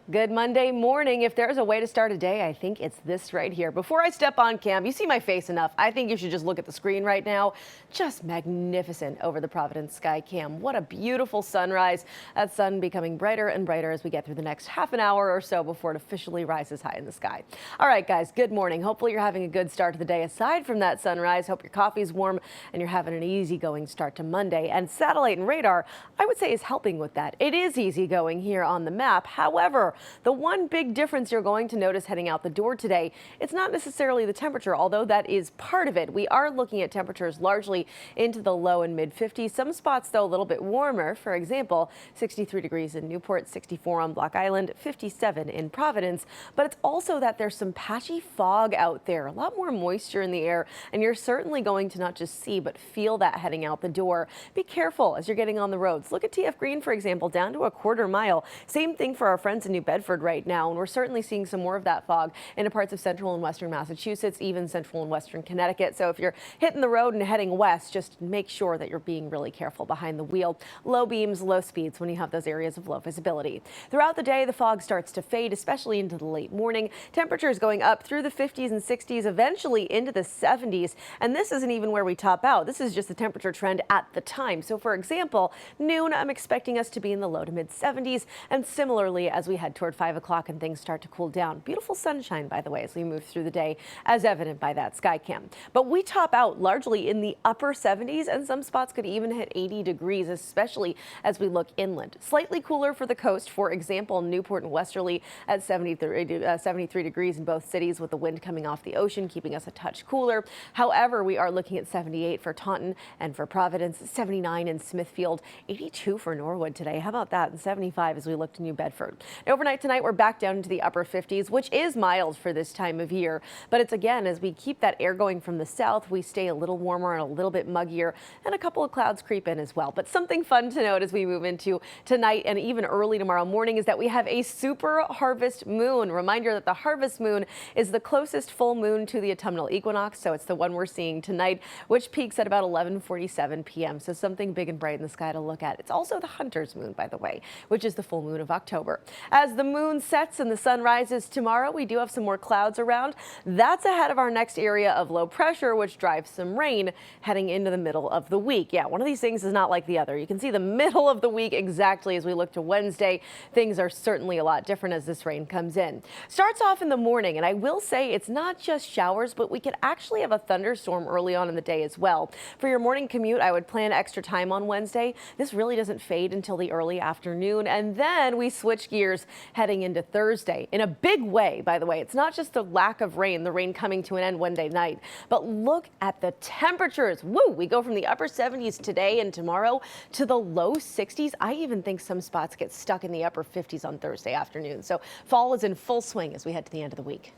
Good Monday morning. If there's a way to start a day, I think it's this right here. Before I step on cam, you see my face enough. I think you should just look at the screen right now. Just magnificent over the Providence sky cam. What a beautiful sunrise. That sun becoming brighter and brighter as we get through the next half an hour or so before it officially rises high in the sky. All right, guys, good morning. Hopefully you're having a good start to the day. Aside from that sunrise, hope your coffee's warm and you're having an easygoing start to Monday. And satellite and radar, I would say, is helping with that. It is easygoing here on the map. However, the one big difference you're going to notice heading out the door today, it's not necessarily the temperature, although that is part of it. We are looking at temperatures largely into the low and mid 50s. Some spots, though, a little bit warmer. For example, 63 degrees in Newport, 64 on Block Island, 57 in Providence. But it's also that there's some patchy fog out there, a lot more moisture in the air, and you're certainly going to not just see but feel that heading out the door. Be careful as you're getting on the roads. Look at TF Green, for example, down to a quarter mile. Same thing for our friends in New Bedford right now, and we're certainly seeing some more of that fog into parts of central and western Massachusetts, even central and western Connecticut. So if you're hitting the road and heading west, just make sure that you're being really careful behind the wheel. Low beams, low speeds when you have those areas of low visibility. Throughout the day, the fog starts to fade, especially into the late morning. Temperatures going up through the 50s and 60s, eventually into the 70s. And this isn't even where we top out. This is just the temperature trend at the time. So for example, noon, I'm expecting us to be in the low to mid 70s, and similarly as we head toward 5 o'clock and things start to cool down. Beautiful sunshine, by the way, as we move through the day, as evident by that sky cam. But we top out largely in the upper 70s, and some spots could even hit 80 degrees, especially as we look inland. Slightly cooler for the coast, for example, Newport and Westerly at 73 degrees in both cities, with the wind coming off the ocean, keeping us a touch cooler. However, we are looking at 78 for Taunton and for Providence, 79 in Smithfield, 82 for Norwood today. How about that? And 75 as we look to New Bedford. Overnight tonight, we're back down into the upper 50s, which is mild for this time of year. But it's again, as we keep that air going from the south, we stay a little warmer and a little bit muggier, and a couple of clouds creep in as well. But something fun to note as we move into tonight and even early tomorrow morning is that we have a super harvest moon. Reminder that the harvest moon is the closest full moon to the autumnal equinox. So it's the one we're seeing tonight, which peaks at about 11:47 p.m. So something big and bright in the sky to look at. It's also the hunter's moon, by the way, which is the full moon of October. As the moon sets and the sun rises tomorrow, we do have some more clouds around. That's ahead of our next area of low pressure, which drives some rain heading into the middle of the week. Yeah, one of these things is not like the other. You can see the middle of the week exactly as we look to Wednesday. Things are certainly a lot different as this rain comes in. Starts off in the morning, and I will say it's not just showers, but we could actually have a thunderstorm early on in the day as well. For your morning commute, I would plan extra time on Wednesday. This really doesn't fade until the early afternoon, and then we switch gears heading into Thursday in a big way, by the way. It's not just the lack of rain, the rain coming to an end Wednesday night, but look at the temperatures. Woo! We go from the upper 70s today and tomorrow to the low 60s. I even think some spots get stuck in the upper 50s on Thursday afternoon. So fall is in full swing as we head to the end of the week.